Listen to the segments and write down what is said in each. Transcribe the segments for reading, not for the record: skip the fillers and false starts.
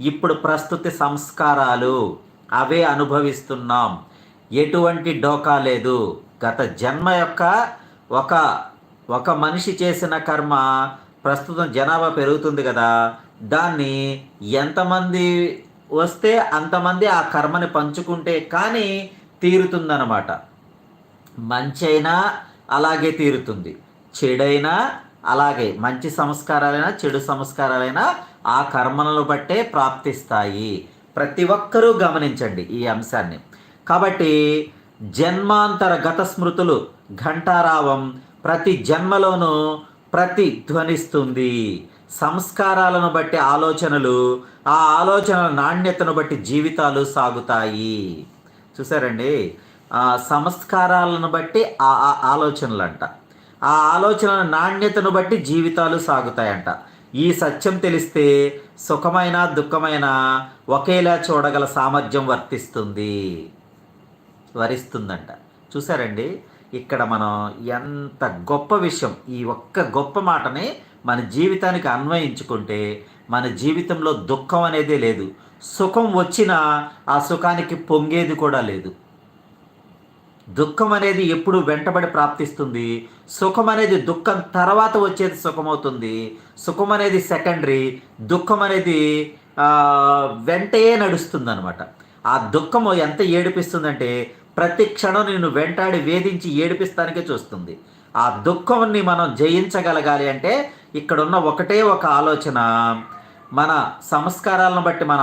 ఇప్పుడు ప్రస్తుత సంస్కారాలు అవే అనుభవిస్తున్నాం. ఎటువంటి డోకా లేదు. గత జన్మ యొక్క ఒక ఒక మనిషి చేసిన కర్మ ప్రస్తుతం జనాభా పెరుగుతుంది కదా, దాన్ని ఎంతమంది వస్తే అంతమంది ఆ కర్మని పంచుకుంటే కానీ తీరుతుందన్నమాట. మంచి అయినా అలాగే తీరుతుంది, చెడైనా అలాగే. మంచి సంస్కారాలైనా చెడు సంస్కారాలైనా ఆ కర్మలను బట్టే ప్రాప్తిస్తాయి. ప్రతి ఒక్కరూ గమనించండి ఈ అంశాన్ని. కాబట్టి జన్మాంతర గత స్మృతులు ఘంటారావం ప్రతి జన్మలోనూ ప్రతిధ్వనిస్తుంది. సంస్కారాలను బట్టి ఆలోచనలు, ఆ ఆలోచనల నాణ్యతను బట్టి జీవితాలు సాగుతాయి. చూసారండి, సంస్కారాలను బట్టి ఆలోచనలు అంట, ఆ ఆలోచనల నాణ్యతను బట్టి జీవితాలు సాగుతాయంట. ఈ సత్యం తెలిస్తే సుఖమైన దుఃఖమైన ఒకేలా చూడగల సామర్థ్యం వరిస్తుందంట. చూసారండి, ఇక్కడ మనం ఎంత గొప్ప విషయం, ఈ ఒక్క గొప్ప మాటని మన జీవితానికి అన్వయించుకుంటే మన జీవితంలో దుఃఖం అనేదే లేదు. సుఖం వచ్చినా ఆ సుఖానికి పొంగేది కూడా లేదు. దుఃఖం అనేది ఎప్పుడు వెంటబడి ప్రాప్తిస్తుంది. సుఖం అనేది దుఃఖం తర్వాత వచ్చేది సుఖమవుతుంది. సుఖం అనేది సెకండరీ, దుఃఖం అనేది వెంటే నడుస్తుంది అనమాట. ఆ దుఃఖము ఎంత ఏడిపిస్తుందంటే ప్రతి క్షణం నిన్ను వెంటాడి వేధించి ఏడిపిస్తానికే చూస్తుంది. ఆ దుఃఖాన్ని మనం జయించగలగాలి అంటే ఇక్కడున్న ఒకటే ఒక ఆలోచన. మన సంస్కారాలను బట్టి మన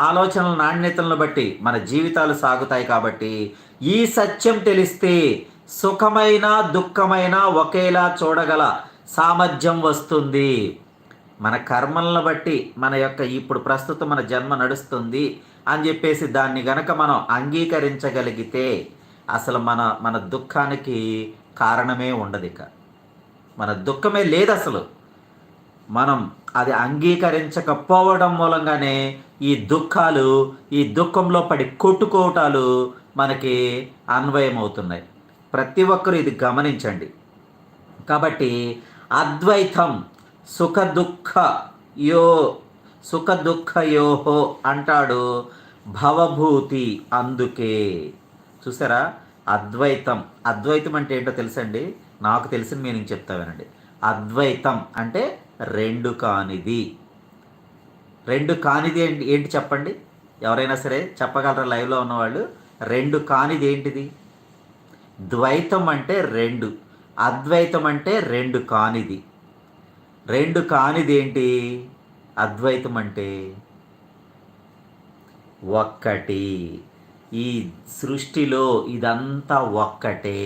ఆలోచనల నాణ్యతలను బట్టి మన జీవితాలు సాగుతాయి. కాబట్టి ఈ సత్యం తెలిస్తే సుఖమైన దుఃఖమైన ఒకేలా చూడగల సామర్థ్యం వస్తుంది. మన కర్మలను బట్టి మన యొక్క ఇప్పుడు ప్రస్తుతం మన జన్మ నడుస్తుంది అని చెప్పేసి దాన్ని గనక మనం అంగీకరించగలిగితే అసలు మన దుఃఖానికి కారణమే ఉండదు. ఇక మన దుఃఖమే లేదు అసలు. మనం అది అంగీకరించకపోవడం మూలంగానే ఈ దుఃఖంలో పడి కొట్టుకోవటాలు మనకి అన్వయమవుతున్నాయి. ప్రతి ఒక్కరూ ఇది గమనించండి. కాబట్టి అద్వైతం సుఖ దుఃఖయోహో అంటాడు భవభూతి. అందుకే చూసారా, అద్వైతం అంటే ఏంటో తెలుసండి? నాకు తెలిసిన మీనింగ్ చెప్తావేనండి. అద్వైతం అంటే రెండు కానిది ఏంటి చెప్పండి? ఎవరైనా సరే చెప్పగలరా లైవ్లో ఉన్నవాళ్ళు? రెండు కానిది ఏంటిది? ద్వైతం అంటే రెండు, అద్వైతం అంటే రెండు కానిది. రెండు కానిది ఏంటి? అద్వైతం అంటే ఒక్కటి. ఈ సృష్టిలో ఇదంతా ఒక్కటే.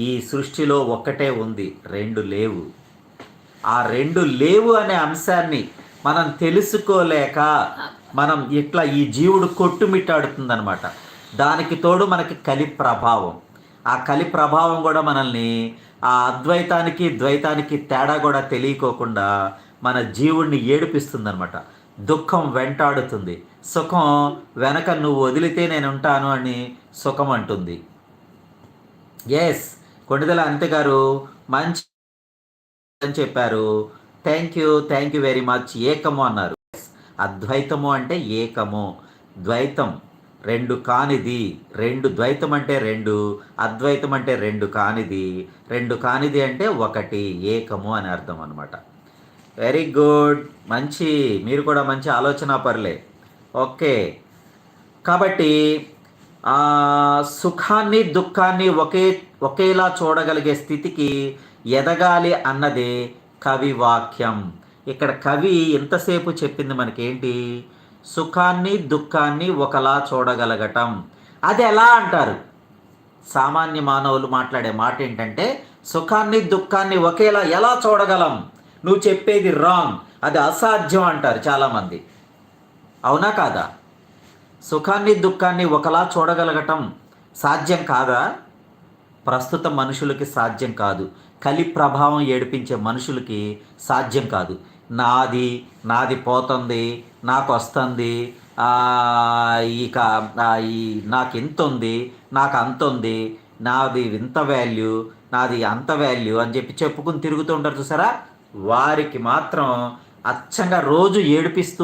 ఈ సృష్టిలో ఒక్కటే ఉంది, రెండు లేవు. ఆ రెండు లేవు అనే అంశాన్ని మనం తెలుసుకోలేక మనం ఇట్లా ఈ జీవుడు కొట్టుమిట్టాడుతుందనమాట. దానికి తోడు మనకి కలి ప్రభావం. ఆ కలి ప్రభావం కూడా మనల్ని ఆ అద్వైతానికి ద్వైతానికి తేడా కూడా తెలియకోకుండా మన జీవుడిని ఏడిపిస్తుందనమాట. దుఃఖం వెంటాడుతుంది, సుఖం వెనక నువ్వు వదిలితే నేను ఉంటాను అని సుఖం అంటుంది. ఎస్, కొండిదెల అంతే గారు మంచి అని చెప్పారు. Thank you very much. ఏకము అన్నారు. అద్వైతము అంటే ఏకము, ద్వైతం రెండు కానిది. ద్వైతం అంటే రెండు, అద్వైతం అంటే రెండు కానిది అంటే ఒకటి, ఏకము అని అర్థం అనమాట. వెరీ గుడ్, మంచి, మీరు కూడా మంచి ఆలోచన పరులే. ఓకే, కాబట్టి సుఖాన్ని దుఃఖాన్ని ఒకేలా చూడగలిగే స్థితికి ఎదగాలి అన్నదే కవి వాక్యం. ఇక్కడ కవి ఎంతసేపు చెప్పింది మనకేంటి? సుఖాన్ని దుఃఖాన్ని ఒకలా చూడగలగటం. అది ఎలా అంటారు? సామాన్య మానవులు మాట్లాడే మాట ఏంటంటే సుఖాన్ని దుఃఖాన్ని ఒకేలా ఎలా చూడగలం? నువ్వు చెప్పేది రాంగ్, అది అసాధ్యం అంటారు చాలామంది. అవునా కాదా? సుఖాన్ని దుఃఖాన్ని ఒకలా చూడగలగటం సాధ్యం కాదా? ప్రస్తుత మనుషులకి సాధ్యం కాదు. కలి ప్రభావం ఏడిపించే మనుషులకి సాధ్యం కాదు. నాది పోతుంది, నాకు వస్తుంది, ఇక నాకు ఇంత ఉంది, నాకు అంత ఉంది, నాది ఇంత వాల్యూ, నాది అంత వాల్యూ అని చెప్పుకుని తిరుగుతూ ఉంటారు చూసారా? వారికి మాత్రం అచ్చంగా రోజు ఏడిపిస్తూ